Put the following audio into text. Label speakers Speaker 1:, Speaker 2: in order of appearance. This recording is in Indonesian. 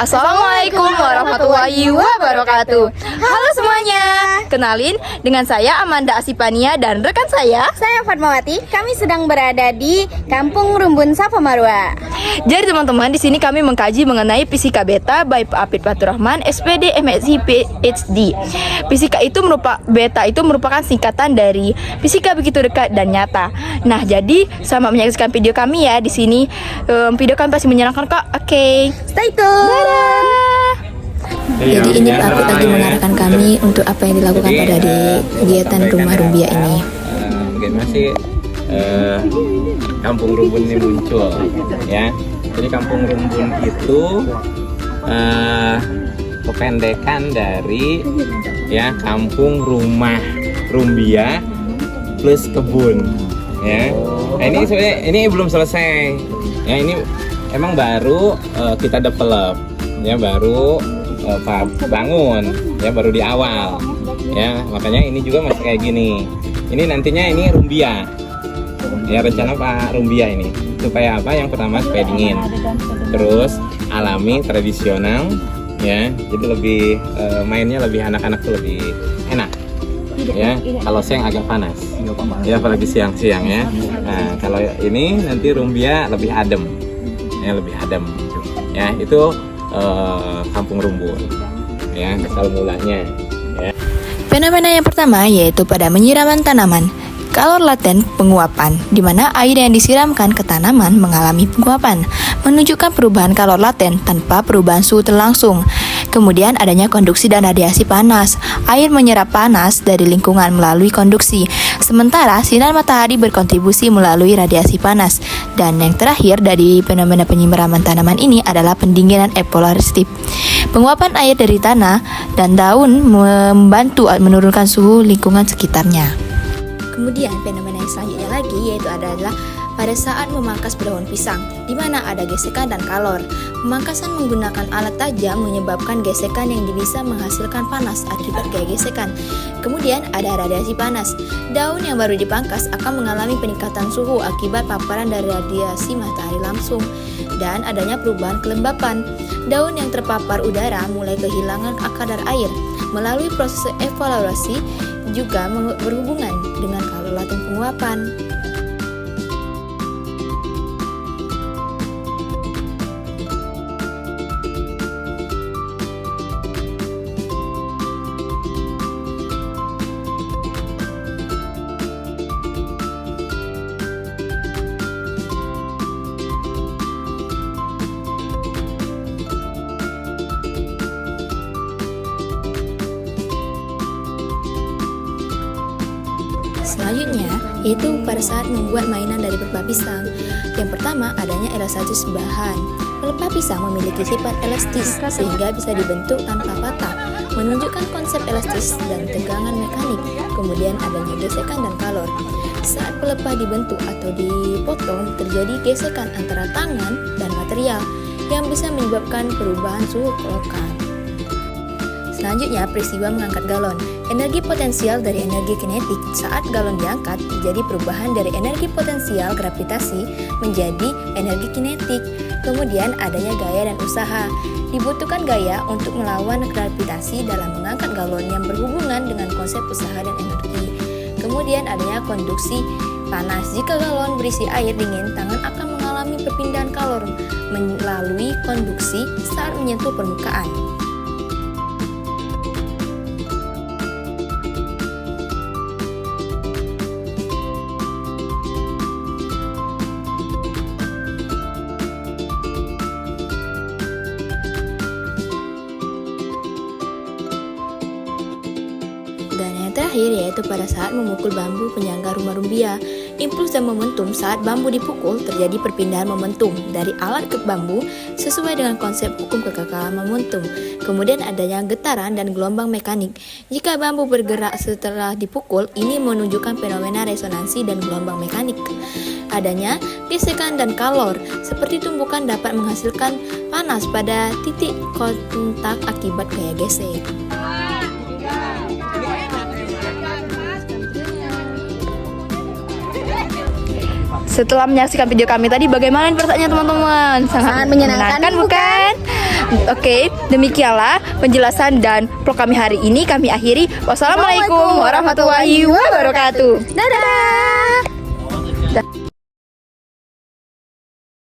Speaker 1: Assalamualaikum warahmatullahi wabarakatuh. Halo semuanya, kenalin dengan saya Amanda Asipania dan rekan saya
Speaker 2: Fatmawati. Kami sedang berada di Kampung Rumbun Safa Marwa.
Speaker 1: Jadi teman-teman, di sini kami mengkaji mengenai fisika beta by Pak Apit Faturrahman, SPD, MSc, PhD. Fisika itu beta itu merupakan singkatan dari fisika begitu dekat dan nyata. Nah, jadi sama menyaksikan video kami ya di sini. Video kami pasti menyenangkan kok. Oke.
Speaker 2: Stay tune.
Speaker 3: Jadi ini Pak Apit lagi mengarahkan kami untuk apa yang dilakukan pada di kegiatan Rumah Rumbia ini.
Speaker 4: Bagaimana sih Kampung Rumbun ini muncul ya? Jadi Kampung Rumbun itu kependekan dari ya Kampung Rumah Rumbia plus kebun ya. Nah, ini sebenarnya ini belum selesai ya, ini emang baru kita develop ya, baru bangun ya, baru di awal ya, makanya ini juga masih kayak gini. Ini nantinya ini Rumbia ya, rencana Pak Rumbia ini supaya apa? Yang pertama supaya dingin, terus alami, tradisional ya, jadi lebih mainnya lebih anak-anak tuh lebih enak ya. Kalau siang agak panas ya, apalagi siang-siang ya. Nah, kalau ini nanti Rumbia lebih adem ya, lebih adem ya. Itu Kampung Rumbun ya, asal mulanya ya.
Speaker 3: Fenomena yang pertama yaitu pada penyiraman tanaman. Kalor laten penguapan, di mana air yang disiramkan ke tanaman mengalami penguapan, menunjukkan perubahan kalor laten tanpa perubahan suhu terlangsung. Kemudian adanya konduksi dan radiasi panas. Air menyerap panas dari lingkungan melalui konduksi, sementara sinar matahari berkontribusi melalui radiasi panas. Dan yang terakhir dari fenomena penyiraman tanaman ini adalah pendinginan epolaristik. Penguapan air dari tanah dan daun membantu menurunkan suhu lingkungan sekitarnya. Kemudian fenomena yang selanjutnya lagi yaitu adalah pada saat memangkas daun pisang, di mana ada gesekan dan kalor. Pemangkasan menggunakan alat tajam menyebabkan gesekan yang bisa menghasilkan panas akibat gaya gesekan. Kemudian ada radiasi panas. Daun yang baru dipangkas akan mengalami peningkatan suhu akibat paparan dari radiasi matahari langsung. Dan adanya perubahan kelembapan. Daun yang terpapar udara mulai kehilangan kadar air. Melalui proses evaluasi juga berhubungan dengan kalor laten penguapan. Selanjutnya, yaitu pada saat membuat mainan dari pelepah pisang. Yang pertama, adanya elastis bahan. Pelepah pisang memiliki sifat elastis sehingga bisa dibentuk tanpa patah, menunjukkan konsep elastis dan tegangan mekanik. Kemudian adanya gesekan dan kalor. Saat pelepah dibentuk atau dipotong, terjadi gesekan antara tangan dan material yang bisa menyebabkan perubahan suhu lokal. Selanjutnya, peristiwa mengangkat galon. Energi potensial dari energi kinetik saat galon diangkat terjadi perubahan dari energi potensial gravitasi menjadi energi kinetik. Kemudian adanya gaya dan usaha. Dibutuhkan gaya untuk melawan gravitasi dalam mengangkat galon yang berhubungan dengan konsep usaha dan energi. Kemudian adanya konduksi panas. Jika galon berisi air dingin, tangan akan mengalami perpindahan kalor melalui konduksi saat menyentuh permukaan. Dan yang terakhir yaitu pada saat memukul bambu penyangga rumah rumbia. Impuls dan momentum saat bambu dipukul terjadi perpindahan momentum dari alat ke bambu sesuai dengan konsep hukum kekekalan momentum. Kemudian adanya getaran dan gelombang mekanik. Jika bambu bergerak setelah dipukul, ini menunjukkan fenomena resonansi dan gelombang mekanik. Adanya gesekan dan kalor, seperti tumbukan dapat menghasilkan panas pada titik kontak akibat gaya gesek.
Speaker 1: Setelah menyaksikan video kami tadi, bagaimana perasaannya teman-teman? Sangat menyenangkan bukan? Oke, demikianlah penjelasan dan vlog kami hari ini. Kami akhiri. Wassalamualaikum warahmatullahi wabarakatuh.
Speaker 2: Dadah.